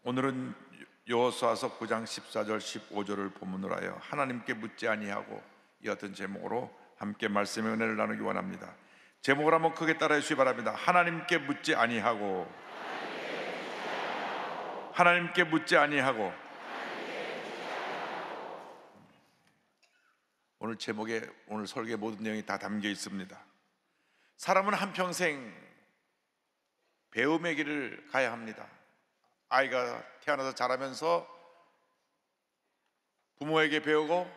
오늘은 여호수아서 9장 14절 15절을 본문으로 하여 하나님께 묻지 아니하고 이 같은 제목으로 함께 말씀의 은혜를 나누기 원합니다. 제목을 한번 크게 따라해 주시기 바랍니다. 하나님께 묻지 아니하고, 하나님께 묻지 아니하고. 오늘 제목에, 오늘 설교의 모든 내용이 다 담겨 있습니다. 사람은 한평생 배움의 길을 가야 합니다. 아이가 태어나서 자라면서 부모에게 배우고,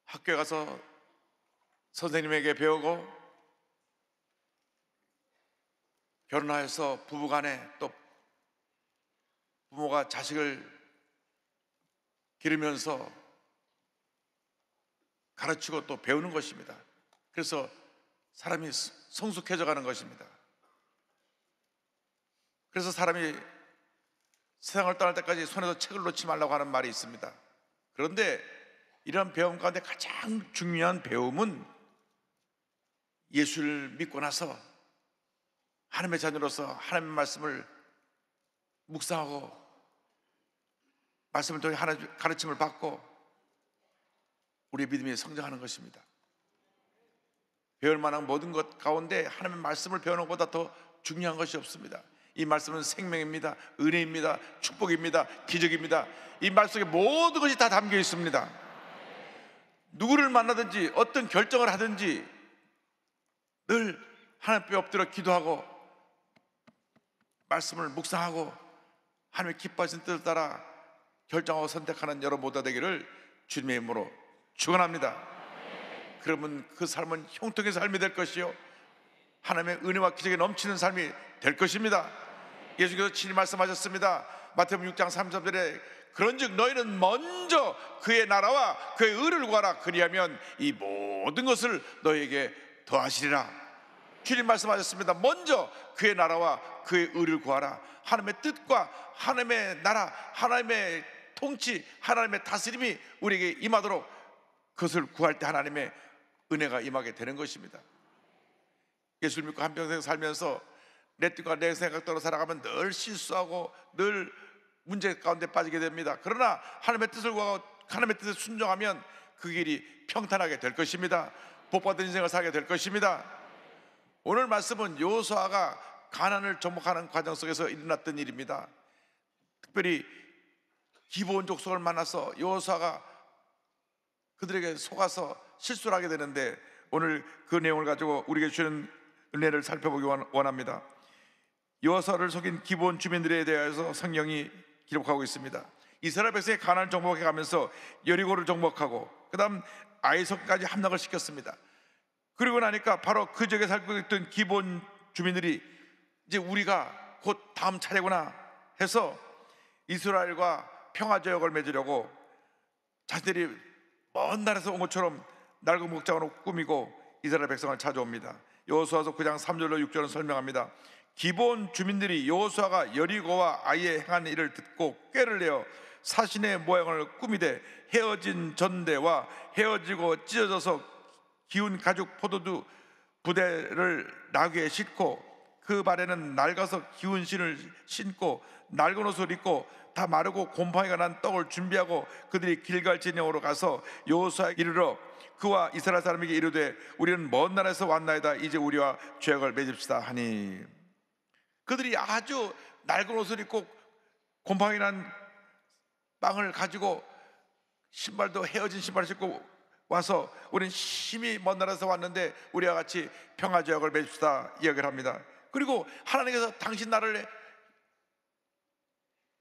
학교에 가서 선생님에게 배우고, 결혼하여서 부부간에 또 부모가 자식을 기르면서 가르치고 또 배우는 것입니다. 그래서 사람이 성숙해져 가는 것입니다. 그래서 사람이 세상을 떠날 때까지 손에서 책을 놓지 말라고 하는 말이 있습니다. 그런데 이런 배움 가운데 가장 중요한 배움은 예수를 믿고 나서 하나님의 자녀로서 하나님의 말씀을 묵상하고 말씀을 통해 하나님의 가르침을 받고 우리의 믿음이 성장하는 것입니다. 배울 만한 모든 것 가운데 하나님의 말씀을 배우는 것보다 더 중요한 것이 없습니다. 이 말씀은 생명입니다. 은혜입니다. 축복입니다. 기적입니다. 이 말씀 속에 모든 것이 다 담겨 있습니다. 누구를 만나든지 어떤 결정을 하든지 늘 하나님 앞에 엎드려 기도하고 말씀을 묵상하고 하나님의 기뻐하신 뜻을 따라 결정하고 선택하는 여러분 모두가 되기를 주님의 이름으로 축원합니다. 그러면 그 삶은 형통의 삶이 될 것이요 하나님의 은혜와 기적이 넘치는 삶이 될 것입니다. 예수께서 친히 말씀하셨습니다. 마태복음 6장 33절에 그런즉 너희는 먼저 그의 나라와 그의 의를 구하라. 그리하면 이 모든 것을 너희에게 더하시리라. 주님 말씀하셨습니다. 먼저 그의 나라와 그의 의를 구하라. 하나님의 뜻과 하나님의 나라, 하나님의 통치, 하나님의 다스림이 우리에게 임하도록 그것을 구할 때 하나님의 은혜가 임하게 되는 것입니다. 예수를 믿고 한평생 살면서 내 뜻과 내 생각대로 살아가면 늘 실수하고 늘 문제 가운데 빠지게 됩니다. 그러나 하나님의 뜻을 구하고 하나님의 뜻에 순종하면 그 길이 평탄하게 될 것입니다. 복받은 인생을 살게 될 것입니다. 오늘 말씀은 여호수아가 가나안을 정복하는 과정 속에서 일어났던 일입니다. 특별히 기브온 족속을 만나서 여호수아가 그들에게 속아서 실수를 하게 되는데 오늘 그 내용을 가지고 우리에게 주는 은혜를 살펴보기 원합니다. 여호수아를 속인 기브온 주민들에 대해서 성경이 기록하고 있습니다. 이스라엘 백성이 가나안을 정복해 가면서 여리고를 정복하고 그 다음 아이성까지 함락을 시켰습니다. 그리고 나니까 바로 그 지역에 살고 있던 기브온 주민들이 이제 우리가 곧 다음 차례구나 해서 이스라엘과 평화조약을 맺으려고 자신들이 먼 나라에서 온 것처럼 낡은 목장으로 꾸미고 이스라엘 백성을 찾아옵니다. 여호수아서 9장 3절로 6절은 설명합니다. 기브온 주민들이 여호수아가 여리고와 아이의 행한 일을 듣고 꾀를 내어 사신의 모양을 꾸미되 헤어진 전대와 헤어지고 찢어져서 기운 가죽 포도주 부대를 나귀에 싣고 그 발에는 낡아서 기운 신을 신고 낡은 옷을 입고 다 마르고 곰팡이가 난 떡을 준비하고 그들이 길갈 진영으로 가서 여호수아에 이르러 그와 이스라엘 사람에게 이르되 우리는 먼 나라에서 왔나이다. 이제 우리와 죄악을 맺읍시다 하니 그들이 아주 낡은 옷을 입고 곰팡이 난 빵을 가지고 신발도 헤어진 신발을 신고 와서 우리는 심히 먼 나라에서 왔는데 우리와 같이 평화조약을 맺읍시다 이야기를 합니다. 그리고 하나님께서 당신 나라를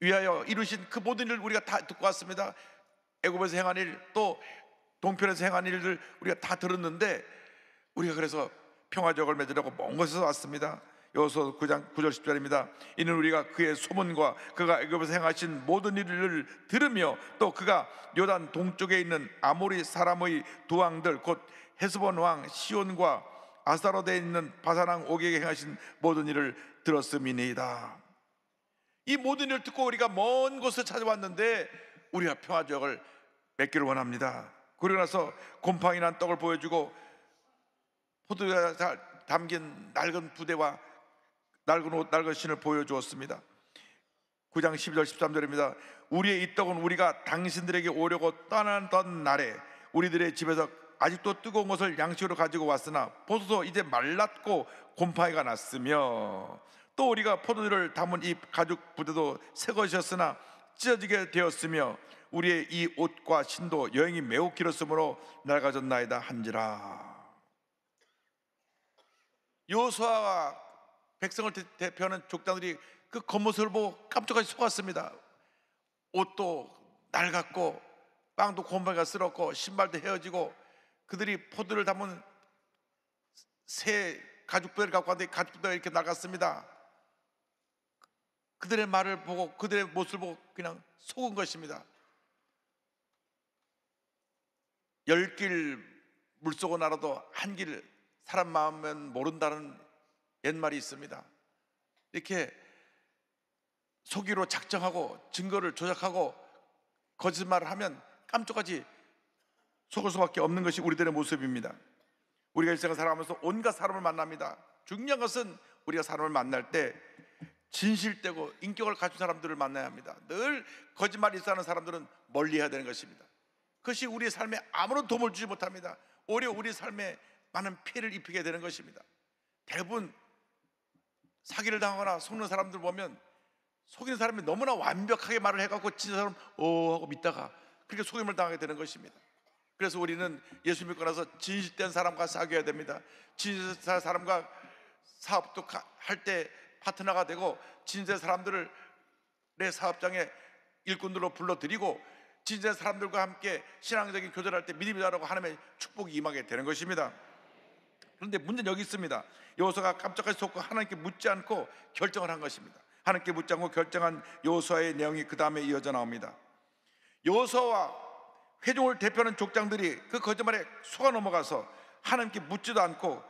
위하여 이루신 그 모든 일을 우리가 다 듣고 왔습니다. 애굽에서 행한 일, 또 동편에서 행한 일들 우리가 다 들었는데 우리가 그래서 평화조약을 맺으려고 먼 곳에서 왔습니다. 여호수아 9장 9절 10절입니다. 이는 우리가 그의 소문과 그가 애굽에서 행하신 모든 일을 들으며 또 그가 요단 동쪽에 있는 아모리 사람의 두 왕들 곧 헤스본 왕 시온과 아스타로드에 있는 바산 왕 옥에게 행하신 모든 일을 들었음이니이다. 이 모든 일을 듣고 우리가 먼 곳을 찾아왔는데 우리가 평화조약을 맺기를 원합니다. 그러고 나서 곰팡이 난 떡을 보여주고 포도주가 담긴 낡은 부대와 낡은 옷, 낡은 신을 보여주었습니다. 9장 12절 13절입니다. 우리의 이 떡은 우리가 당신들에게 오려고 떠나던 날에 우리들의 집에서 아직도 뜨거운 것을 양식으로 가지고 왔으나 보소서 이제 말랐고 곰팡이가 났으며, 또 우리가 포도주를 담은 이 가죽 부대도 새 것이었으나 찢어지게 되었으며 우리의 이 옷과 신도 여행이 매우 길었으므로 낡아졌나이다 한지라. 여호수아와 백성을 대표하는 족장들이 그 겉모습을 보고 깜짝하게 속았습니다. 옷도 낡았고 빵도 곰팡이가 쓸었고 신발도 헤어지고, 그들이 포도를 담은 새 가죽부대를 갖고 왔는데 가죽부대가 이렇게 낡았습니다. 그들의 말을 보고 그들의 모습을 보고 그냥 속은 것입니다. 10길 물속을 날아도 한 길 사람 마음은 모른다는 옛말이 있습니다. 이렇게 속이로 작정하고 증거를 조작하고 거짓말을 하면 깜짝같이 속을 수밖에 없는 것이 우리들의 모습입니다. 우리가 일생을 살아가면서 온갖 사람을 만납니다. 중요한 것은 우리가 사람을 만날 때 진실되고 인격을 갖춘 사람들을 만나야 합니다. 늘 거짓말 일사하는 사람들은 멀리해야 되는 것입니다. 그것이 우리의 삶에 아무런 도움을 주지 못합니다. 오히려 우리 삶에 많은 피해를 입히게 되는 것입니다. 대부분 사기를 당하거나 속는 사람들 보면 속이는 사람이 너무나 완벽하게 말을 해갖고 진짜 사람 하고 믿다가 그렇게 속임을 당하게 되는 것입니다. 그래서 우리는 예수 믿고 나서 진실된 사람과 사귀어야 됩니다. 진실된 사람과 사업도 할 때 파트너가 되고, 진실된 사람들을 내 사업장에 일꾼들로 불러들이고, 진실된 사람들과 함께 신앙적인 교제를 할 때 믿음이라고 하나님의 축복이 임하게 되는 것입니다. 그런데 문제는 여기 있습니다. 여호수아가 깜짝같이 속고 하나님께 묻지 않고 결정을 한 것입니다. 하나님께 묻지 않고 결정한 여호수아의 내용이 그 다음에 이어져 나옵니다. 여호수아와 회중을 대표하는 족장들이 그 거짓말에 속아 넘어가서 하나님께 묻지도 않고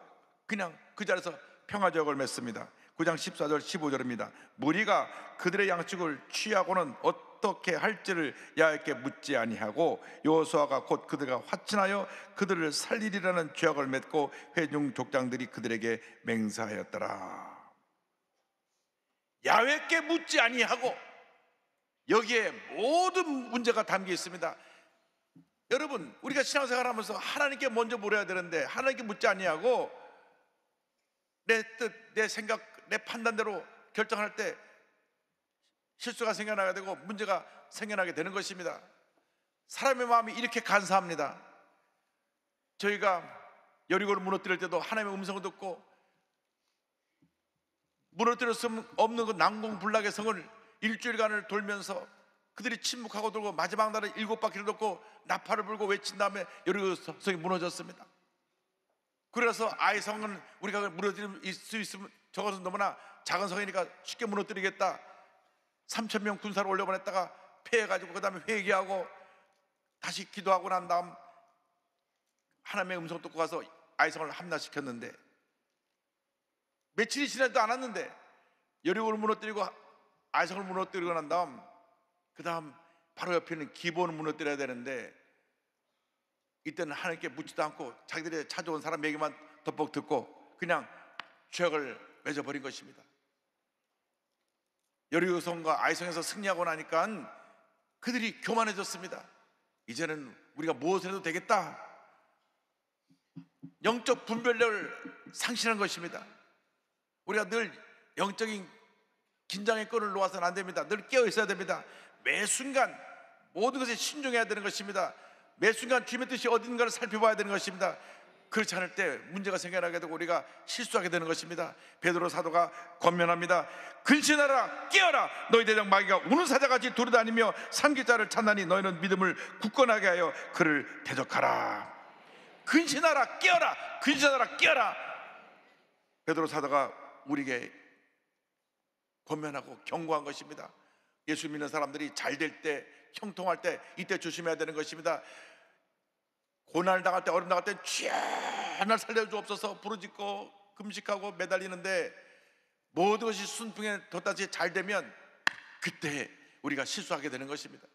그냥 그 자리에서 평화적을 맺습니다. 9장 14절 15절입니다. 무리가 그들의 양식을 취하고는 어떻게 할지를 야훼께 묻지 아니하고 여호수아가 곧 그들과 화친하여 그들을 살리리라는 죄악을 맺고 회중 족장들이 그들에게 맹세하였더라. 야훼께 묻지 아니하고, 여기에 모든 문제가 담겨 있습니다. 여러분, 우리가 신앙생활하면서 하나님께 먼저 물어야 되는데 하나님께 묻지 아니하고 내 뜻, 내 생각, 내 판단대로 결정할 때 실수가 생겨나게 되고 문제가 생겨나게 되는 것입니다. 사람의 마음이 이렇게 간사합니다. 저희가 여리고를 무너뜨릴 때도 하나님의 음성을 듣고 무너뜨릴 수 없는 그 난공불락의 성을 일주일간을 돌면서 그들이 침묵하고 돌고 마지막 날에 7바퀴를 돕고 나팔을 불고 외친 다음에 여리고 성이 무너졌습니다. 그래서 아이 성은 우리가 무너뜨릴 수 있으면 저것은 너무나 작은 성이니까 쉽게 무너뜨리겠다, 3,000명 군사를 올려보냈다가 패해가지고 그 다음에 회개하고 다시 기도하고 난 다음 하나님의 음성 듣고 가서 아이성을 함락시켰는데, 며칠이 지나지도 않았는데 여리고를 무너뜨리고 아이성을 무너뜨리고 난 다음 그 다음 바로 옆에 있는 기본을 무너뜨려야 되는데, 이때는 하나님께 묻지도 않고 자기들이 찾아온 사람 얘기만 덮벅 듣고 그냥 죄악을 맺어버린 것입니다. 여리고성과 아이성에서 승리하고 나니까 그들이 교만해졌습니다. 이제는 우리가 무엇을 해도 되겠다, 영적 분별력을 상실한 것입니다. 우리가 늘 영적인 긴장의 끈을 놓아서는 안 됩니다. 늘 깨어 있어야 됩니다. 매 순간 모든 것에 신중해야 되는 것입니다. 매 순간 주님의 뜻이 어딘가를 살펴봐야 되는 것입니다. 그렇지 않을 때 문제가 생겨나게 되고 우리가 실수하게 되는 것입니다. 베드로 사도가 권면합니다. 근신하라, 깨어라, 너희 대적 마귀가 우는 사자같이 두루다니며 삼킬자를 찾나니 너희는 믿음을 굳건하게 하여 그를 대적하라. 근신하라, 깨어라, 근신하라, 깨어라. 베드로 사도가 우리에게 권면하고 경고한 것입니다. 예수 믿는 사람들이 잘 될 때, 형통할 때, 이때 조심해야 되는 것입니다. 고난을 당할 때, 어려움 당할 때 주여 날 살려주옵소서 부르짖고 금식하고 매달리는데 모든 것이 순풍에 돋다시 잘 되면 그때 우리가 실수하게 되는 것입니다.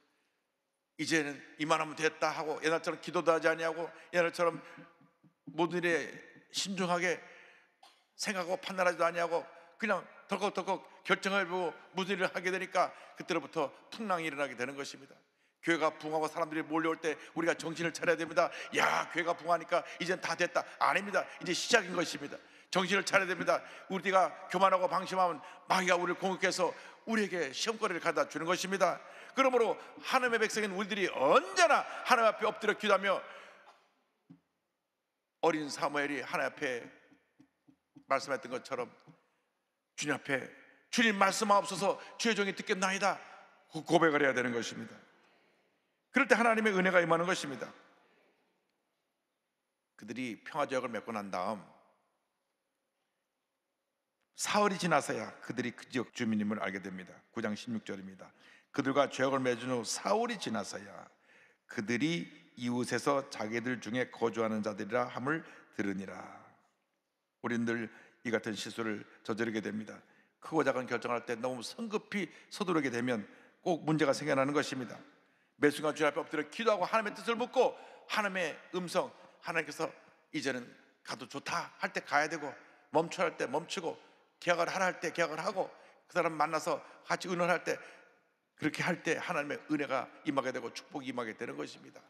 이제는 이만하면 됐다 하고 옛날처럼 기도도 하지 아니하고 옛날처럼 모든 일에 신중하게 생각하고 판단하지도 아니하고 그냥 덜컥덜컥 결정을 보고 무슨 일을 하게 되니까 그때로부터 풍랑이 일어나게 되는 것입니다. 교회가 부흥하고 사람들이 몰려올 때 우리가 정신을 차려야 됩니다. 야, 교회가 부흥하니까 이젠 다 됐다. 아닙니다. 이제 시작인 것입니다. 정신을 차려야 됩니다. 우리가 교만하고 방심하면 마귀가 우리를 공격해서 우리에게 시험거리를 가져다 주는 것입니다. 그러므로 하나님의 백성인 우리들이 언제나 하나님 앞에 엎드려 기도하며, 어린 사무엘이 하나님 앞에 말씀했던 것처럼 주님 앞에 주님 말씀하옵소서 주의 종이 듣겠나이다 고백을 해야 되는 것입니다. 그럴 때 하나님의 은혜가 임하는 것입니다. 그들이 평화제약을 맺고 난 다음 사흘이 지나서야 그들이 그 지역 주민임을 알게 됩니다. 9장 16절입니다. 그들과 죄악을 맺은 후 사흘이 지나서야 그들이 이웃에서 자기들 중에 거주하는 자들이라 함을 들으니라. 우리는 늘 이 같은 실수를 저지르게 됩니다. 크고 작은 결정할 때 너무 성급히 서두르게 되면 꼭 문제가 생겨나는 것입니다. 매 순간 주님 앞에 엎드려 기도하고 하나님의 뜻을 묻고 하나님의 음성, 하나님께서 이제는 가도 좋다 할 때 가야 되고, 멈춰야 할 때 멈추고, 계약을 하라 할 때 계약을 하고, 그 사람 만나서 같이 의논할 때 그렇게 할 때 하나님의 은혜가 임하게 되고 축복이 임하게 되는 것입니다.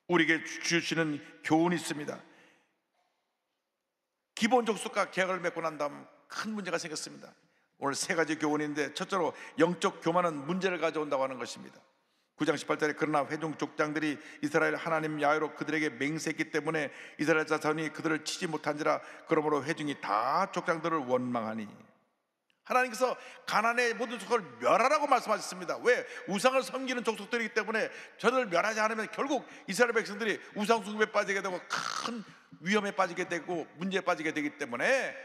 우리에게 주시는 교훈이 있습니다. 기본 족속과 계약을 맺고 난 다음 큰 문제가 생겼습니다. 오늘 세 가지 교훈인데, 첫째로 영적 교만은 문제를 가져온다고 하는 것입니다. 9장 18절에 그러나 회중 족장들이 이스라엘 하나님 야훼로 그들에게 맹세했기 때문에 이스라엘 자손이 그들을 치지 못한지라. 그러므로 회중이 다 족장들을 원망하니. 하나님께서 가나안의 모든 족속을 멸하라고 말씀하셨습니다. 왜? 우상을 섬기는 족속들이기 때문에 저들을 멸하지 않으면 결국 이스라엘 백성들이 우상 숭배에 빠지게 되고 큰 위험에 빠지게 되고 문제에 빠지게 되기 때문에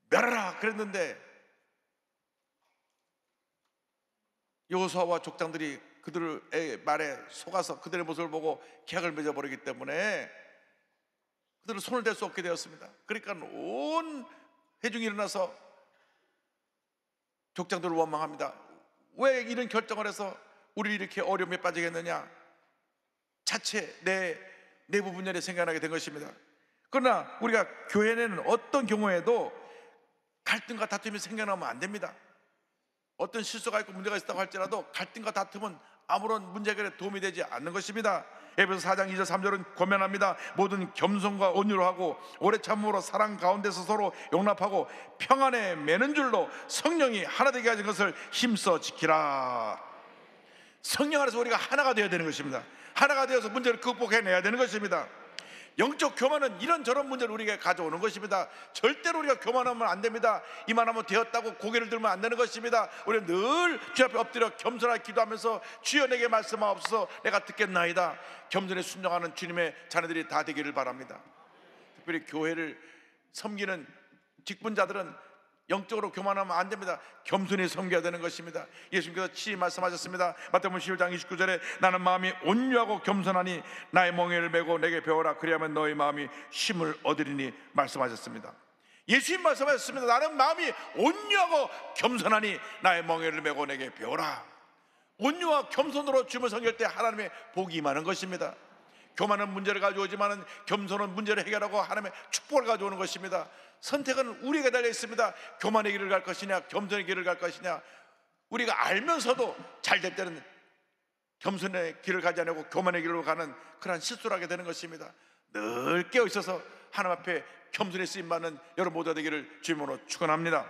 멸하라 그랬는데, 여호수아와 족장들이 그들의 말에 속아서 그들의 모습을 보고 계약을 맺어버리기 때문에 그들은 손을 댈 수 없게 되었습니다. 그러니까 온 회중이 일어나서 족장들을 원망합니다. 왜 이런 결정을 해서 우리 이렇게 어려움에 빠지겠느냐. 자체 내 내부 분열이 생겨나게 된 것입니다. 그러나 우리가 교회 내는 어떤 경우에도 갈등과 다툼이 생겨나면 안 됩니다. 어떤 실수가 있고 문제가 있다고 할지라도 갈등과 다툼은 아무런 문제 해결에 도움이 되지 않는 것입니다. 에베소 4장 2절 3절은 권면합니다. 모든 겸손과 온유로 하고 오래 참음으로 사랑 가운데서 서로 용납하고 평안에 매는 줄로 성령이 하나 되게 하신 것을 힘써 지키라. 성령 안에서 우리가 하나가 되어야 되는 것입니다. 하나가 되어서 문제를 극복해내야 되는 것입니다. 영적 교만은 이런저런 문제를 우리에게 가져오는 것입니다. 절대로 우리가 교만하면 안 됩니다. 이만하면 되었다고 고개를 들면 안 되는 것입니다. 우리는 늘 주 앞에 엎드려 겸손하게 기도하면서 주여 내게 말씀하옵소서 내가 듣겠나이다. 겸손에 순종하는 주님의 자녀들이 다 되기를 바랍니다. 특별히 교회를 섬기는 직분자들은 영적으로 교만하면 안 됩니다. 겸손히 섬겨야 되는 것입니다. 예수님께서 친히 말씀하셨습니다. 마태복음 11장 29절에 나는 마음이 온유하고 겸손하니 나의 멍에를 메고 내게 배워라 그리하면 너의 마음이 쉼을 얻으리니 말씀하셨습니다. 예수님 말씀하셨습니다. 나는 마음이 온유하고 겸손하니 나의 멍에를 메고 내게 배워라. 온유와 겸손으로 주님을 섬길 때 하나님의 복이 임하는 것입니다. 교만은 문제를 가져오지만 겸손은 문제를 해결하고 하나님의 축복을 가져오는 것입니다. 선택은 우리에게 달려 있습니다. 교만의 길을 갈 것이냐 겸손의 길을 갈 것이냐. 우리가 알면서도 잘 될 때는 겸손의 길을 가지 않고 교만의 길로 가는 그러한 실수를 하게 되는 것입니다. 늘 깨어 있어서 하나님 앞에 겸손히 쓰임받는 여러분 모두가 되기를 주님으로 축원합니다.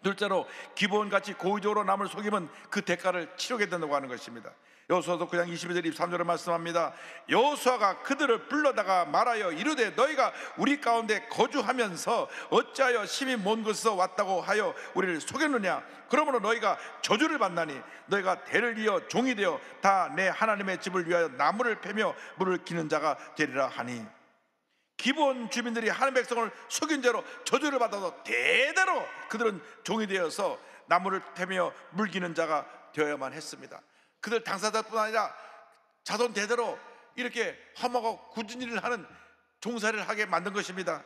둘째로 기본같이 고의적으로 남을 속이면 그 대가를 치르게 된다고 하는 것입니다. 여호수아서 9장 22절 23절을 말씀합니다. 여호수아가 그들을 불러다가 말하여 이르되 너희가 우리 가운데 거주하면서 어찌하여 심히 먼 곳에서 왔다고 하여 우리를 속였느냐. 그러므로 너희가 저주를 받나니 너희가 대를 이어 종이 되어 다 내 하나님의 집을 위하여 나무를 패며 물을 기는 자가 되리라 하니. 기본 주민들이 하나님 백성을 속인 죄로 저주를 받아서 대대로 그들은 종이 되어서 나무를 패며 물 기는 자가 되어야만 했습니다. 그들 당사자뿐 아니라 자손 대대로 이렇게 험하고 굳은 일을 하는 종살이를 하게 만든 것입니다.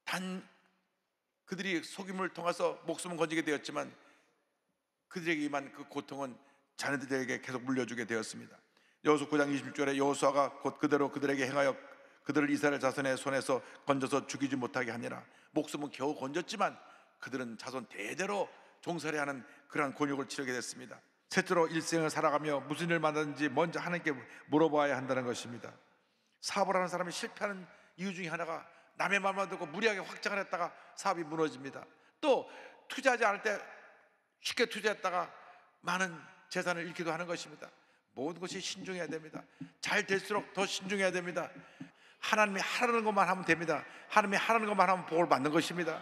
단 그들이 속임을 통해서 목숨을 건지게 되었지만 그들에게 임한 그 고통은 자녀들에게 계속 물려주게 되었습니다. 여호수아 9장 26절에 여호수아가 곧 그대로 그들에게 행하여 그들을 이스라엘 자손의 손에서 건져서 죽이지 못하게 하니라. 목숨은 겨우 건졌지만 그들은 자손 대대로 종살이 하는 그러한 곤욕을 치르게 됐습니다. 셋째로 일생을 살아가며 무슨 일을 만났는지 먼저 하나님께 물어봐야 한다는 것입니다. 사업을 하는 사람이 실패하는 이유 중에 하나가 남의 말만 듣고 무리하게 확장을 했다가 사업이 무너집니다. 또 투자하지 않을 때 쉽게 투자했다가 많은 재산을 잃기도 하는 것입니다. 모든 것이 신중해야 됩니다. 잘 될수록 더 신중해야 됩니다. 하나님이 하라는 것만 하면 됩니다. 하나님이 하라는 것만 하면 복을 받는 것입니다.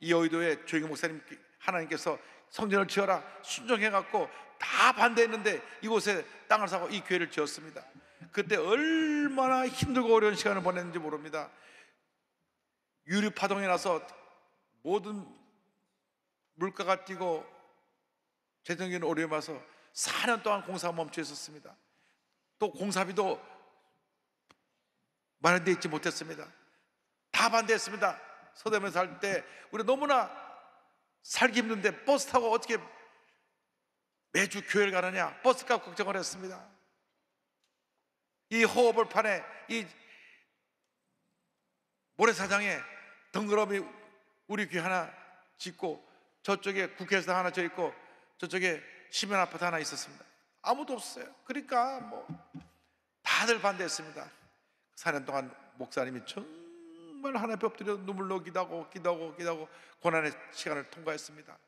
이 여의도에 조영기 목사님 하나님께서 성전을 지어라 순종해갖고 다 반대했는데 이곳에 땅을 사고 이 교회를 지었습니다. 그때 얼마나 힘들고 어려운 시간을 보냈는지 모릅니다. 유류파동이 나서 모든 물가가 뛰고 재정적인 어려움이 와서 4년 동안 공사가 멈춰 있었습니다. 또 공사비도 마련되어 있지 못했습니다. 다 반대했습니다. 서대문에 살 때 우리 너무나 살기 힘든데 버스 타고 어떻게 매주 교회를 가느냐, 버스값 걱정을 했습니다. 이 호흡을판에 이 모래사장에 덩그러니 우리 교회 하나 짓고 저쪽에 국회의사당 하나 져 있고 저쪽에 시민 아파트 하나 있었습니다. 아무도 없었어요. 그러니까 뭐 다들 반대했습니다. 4년 동안 목사님이 정말 하나님 앞에 엎드려 눈물로 기도하고 고난의 시간을 통과했습니다.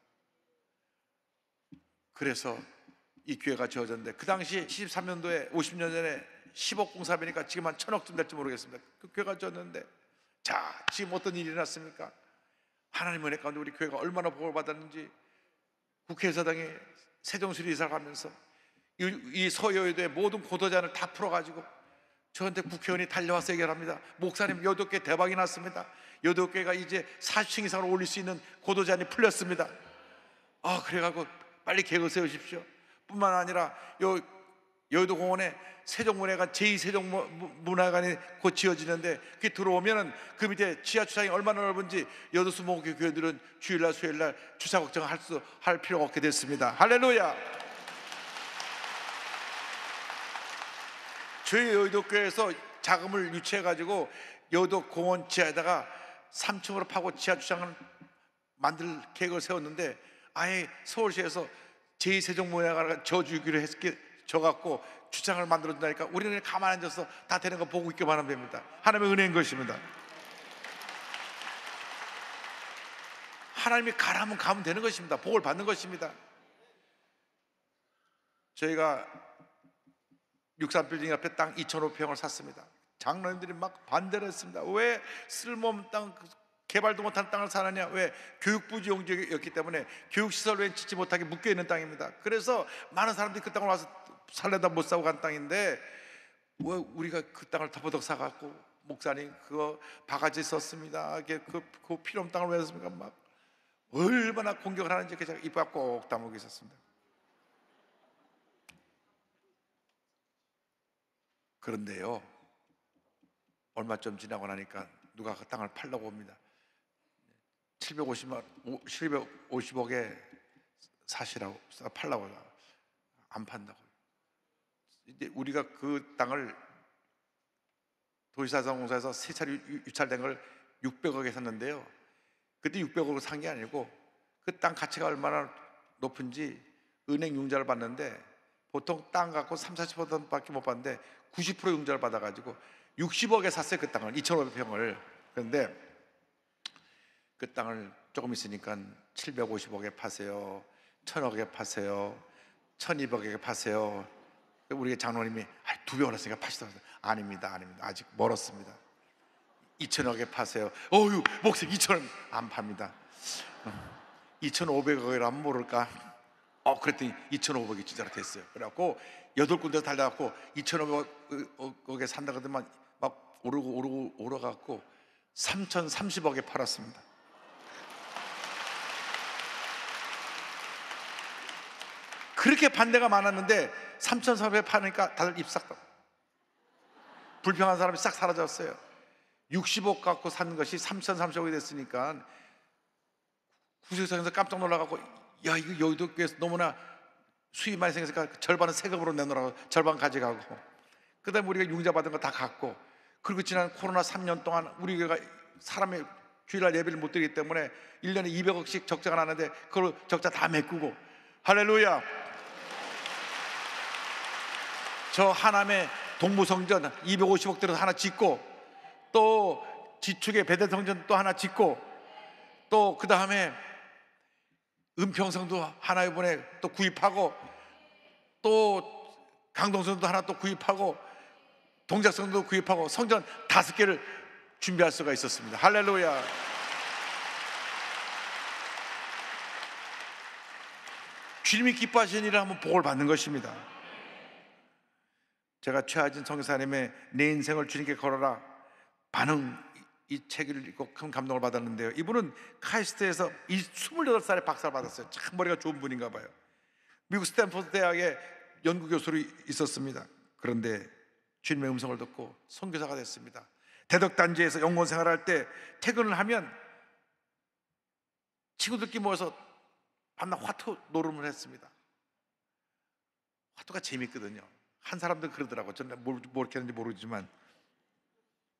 그래서 이 교회가 지어졌는데 그 당시 73년도에 50년 전에 10억 공사비니까 지금 한 1000억쯤 될지 모르겠습니다. 그 교회가 지어졌는데 자, 지금 어떤 일이 났습니까? 하나님 은혜 가운데 우리 교회가 얼마나 복을 받았는지 국회의사당에 세종시로 이사 가면서 이 서여의도의 모든 고도잔을 다 풀어가지고 저한테 국회의원이 달려와서 얘기합니다. 목사님 여도께 대박이 났습니다. 여도께가 이제 40층 이상으로 올릴 수 있는 고도잔이 풀렸습니다. 그래가지고 빨리 계획을 세우십시오. 뿐만 아니라 여의도 공원에 세종문화관 제2세종문화관이 곧 지어지는데 그게 들어오면은 그 밑에 지하 주차장이 얼마나 넓은지 여도수 목교 교회들은 주일날 수요일날 주차 걱정할 필요가 없게 됐습니다. 할렐루야. 저희 여의도 교회에서 자금을 유치해 가지고 여의도 공원 지하에다가 3층으로 파고 지하 주차장을 만들 계획을 세웠는데 아예 서울시에서 제2세종문화관을 져주기로 져갖고 주차장을 만들어준다니까 우리는 가만히 앉아서 다 되는 거 보고 있기만 하면 됩니다. 하나님의 은혜인 것입니다. 하나님이 가라면 가면 되는 것입니다. 복을 받는 것입니다. 저희가 63빌딩 옆에 땅 2,500평을 샀습니다. 장로님들이 막 반대를 했습니다. 왜 쓸모없는 땅, 개발도 못한 땅을 사느냐? 왜? 교육부 지용지역이었기 때문에 교육시설 외엔 짓지 못하게 묶여있는 땅입니다. 그래서 많은 사람들이 그 땅을 와서 살려다 못 사고 간 땅인데 왜 우리가 그 땅을 더버덕 사갖고 목사님 그거 바가지 썼습니다. 그 필요 없는 땅을 왜 샀습니까? 막 얼마나 공격을 하는지 제가 입 갖고 꼭 다물고 있었습니다. 그런데요, 얼마쯤 지나고 나니까 누가 그 땅을 팔려고 옵니다. 750억에 사시라고 팔라고 안 판다고. 이제 우리가 그 땅을 도시사업공사에서 세 차례 유찰된 걸 600억에 샀는데요. 그때 600억을 산 게 아니고 그 땅 가치가 얼마나 높은지 은행 융자를 받는데 보통 땅 갖고 30-40%밖에 못 받는데 90% 융자를 받아가지고 60억에 샀어요. 그 땅을 2,500평을. 그런데 그 땅을 조금 있으니까 750억에 파세요, 1,000억에 파세요, 1,200억에 파세요. 우리 장로님이 2배 올랐으니까 파시다고. 아닙니다. 아직 멀었습니다. 2,000억에 파세요. 어휴, 목사님 2,000억 안 팝니다. 2,500억이라면 모를까? 그랬더니 2,500억이 진짜로 됐어요. 그래갖고 8군데 달려갖고 2,500억에 산다 그러더만 막 오르갖고 3,030억에 팔았습니다. 그렇게 반대가 많았는데 3,300에 파니까 다들 입 싹 불평한 사람이 싹 사라졌어요. 60억 갖고 산 것이 3,030억이 됐으니까 구세상에서 깜짝 놀라갖고 야, 이거 여의도 교회에서 너무나 수입 많이 생겼으니까 절반은 세금으로 내놓으라고 절반 가져가고, 그 다음에 우리가 융자 받은 거 다 갖고, 그리고 지난 코로나 3년 동안 우리 교회가 사람이 주일날 예배를 못 드리기 때문에 1년에 200억씩 적자가 나는데 그걸 적자 다 메꾸고, 할렐루야. 저 하남에 동부성전 250억 들어서 하나 짓고, 또 지축에 배대성전 또 하나 짓고, 또 그 다음에 은평성도 하나 이번에 또 구입하고, 또 강동성도 하나 또 구입하고, 동작성도 구입하고, 성전 5개를 준비할 수가 있었습니다. 할렐루야. 주님이 기뻐하시는 일을 하면 복을 받는 것입니다. 제가 최하진 선교사님의 내 인생을 주님께 걸어라 반응, 이 책을 읽고 큰 감동을 받았는데요, 이분은 카이스트에서 28살에 박사를 받았어요. 참 머리가 좋은 분인가 봐요. 미국 스탠포드 대학의 연구교수로 있었습니다. 그런데 주님의 음성을 듣고 선교사가 됐습니다. 대덕단지에서 연구원 생활할 때 퇴근을 하면 친구들끼리 모여서 밤낮 화투 노름을 했습니다. 화투가 재밌거든요. 한 사람들 그러더라고요. 저는 뭘 이렇게 하는지 모르지만.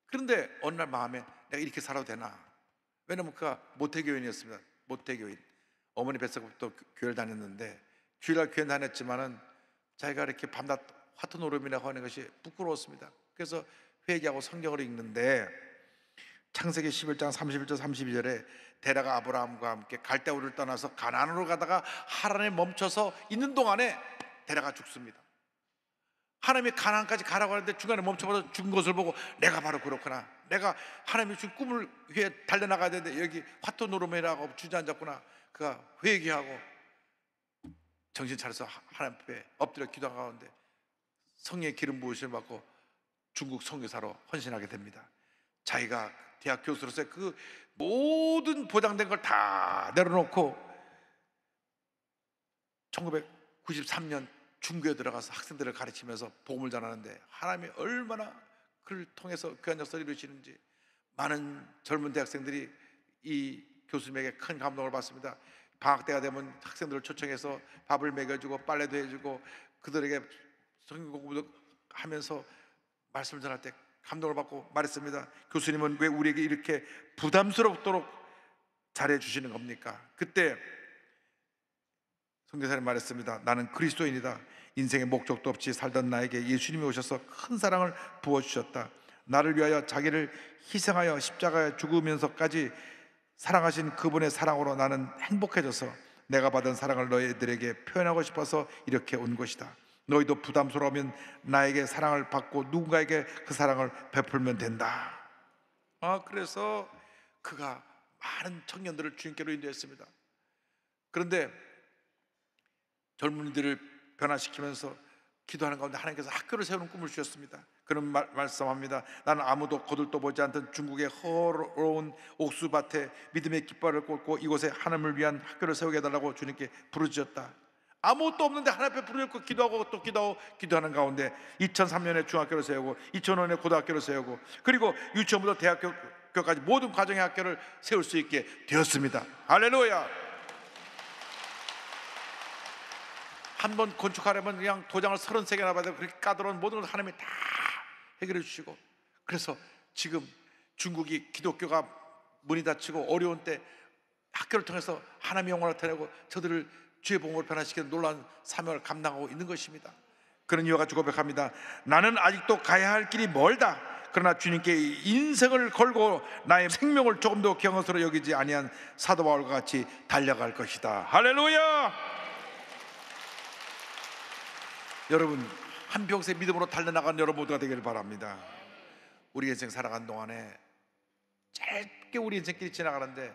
그런데 어느 날 마음에 내가 이렇게 살아도 되나? 왜냐면 그가 모태교인이었습니다. 모태교인. 어머니 뱃속부터 교회를 다녔는데, 주일날 교회 다녔지만은 자기가 이렇게 밤낮 화투 노름이라고 하는 것이 부끄러웠습니다. 그래서 회개하고 성경을 읽는데, 창세기 11장 31절 32절에 데라가 아브라함과 함께 갈대우를 떠나서 가나안으로 가다가 하란에 멈춰서 있는 동안에 데라가 죽습니다. 하나님이 가나안까지 가라고 하는데 중간에 멈춰버려서 죽은 것을 보고 내가 바로 그렇구나, 내가 하나님이 준 꿈을 위해 달려나가야 되는데 여기 화투 노름이라고 주저앉았구나. 그가 회개하고 정신 차려서 하나님 앞에 엎드려 기도한 가운데 성령의 기름 부으심을 받고 중국 선교사로 헌신하게 됩니다. 자기가 대학 교수로서의 그 모든 보장된 걸 다 내려놓고 1993년 중교에 들어가서 학생들을 가르치면서 복음을 전하는데, 하나님이 얼마나 그를 통해서 귀한 역사를 이루시는지 많은 젊은 대학생들이 이 교수님에게 큰 감동을 받습니다. 방학 때가 되면 학생들을 초청해서 밥을 먹여주고 빨래도 해주고 그들에게 성경 공부도 하면서 말씀을 전할 때 감동을 받고 말했습니다. 교수님은 왜 우리에게 이렇게 부담스럽도록 잘해 주시는 겁니까? 그때 선교사님 말했습니다. 나는 그리스도인이다. 인생의 목적도 없이 살던 나에게 예수님이 오셔서 큰 사랑을 부어주셨다. 나를 위하여 자기를 희생하여 십자가에 죽으면서까지 사랑하신 그분의 사랑으로 나는 행복해져서 내가 받은 사랑을 너희들에게 표현하고 싶어서 이렇게 온 것이다. 너희도 부담스러우면 나에게 사랑을 받고 누군가에게 그 사랑을 베풀면 된다. 그래서 그가 많은 청년들을 주님께로 인도했습니다. 그런데 젊은이들을 변화시키면서 기도하는 가운데 하나님께서 학교를 세우는 꿈을 주셨습니다. 그런 말씀합니다. 나는 아무도 거들떠 보지 않던 중국의 허로운 옥수밭에 믿음의 깃발을 꽂고 이곳에 하나님을 위한 학교를 세우게 해달라고 주님께 부르짖었다. 아무것도 없는데 하나님 앞에 부르짖고 기도하고 또 기도하는 가운데 2003년에 중학교를 세우고 2005년에 고등학교를 세우고 그리고 유치원부터 대학교까지 모든 과정의 학교를 세울 수 있게 되었습니다. 할렐루야. 한 번 건축하려면 그냥 도장을 33개나 받아도 그렇게 까다로운 모든 것을 하나님이 다 해결해 주시고, 그래서 지금 중국이 기독교가 문이 닫히고 어려운 때 학교를 통해서 하나님의 영광을 나타내고 저들을 주의 복음으로 변화시키는 놀라운 사명을 감당하고 있는 것입니다. 그런 이유가 고백합니다. 나는 아직도 가야 할 길이 멀다. 그러나 주님께 인생을 걸고 나의 생명을 조금도 경것으로 여기지 아니한 사도 바울과 같이 달려갈 것이다. 할렐루야. 여러분, 한평생 믿음으로 달려나가는 여러분 모두가 되기를 바랍니다. 우리 인생 살아가는 동안에 짧게 우리 인생길이 지나가는데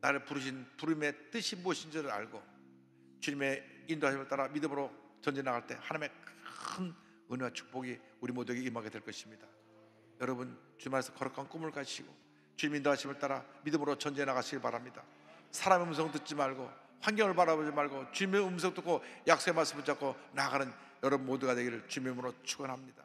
나를 부르신 부름의 뜻이 무엇인지를 알고 주님의 인도하심을 따라 믿음으로 전진나갈 때 하나님의 큰 은혜와 축복이 우리 모두에게 임하게 될 것입니다. 여러분, 주님께서 거룩한 꿈을 가지시고 주님 인도하심을 따라 믿음으로 전진해 나가시길 바랍니다. 사람의 음성 듣지 말고 환경을 바라보지 말고 주님의 음성 듣고 약속의 말씀 붙잡고 나아가는 여러분 모두가 되기를 주님의 이름으로 축원합니다.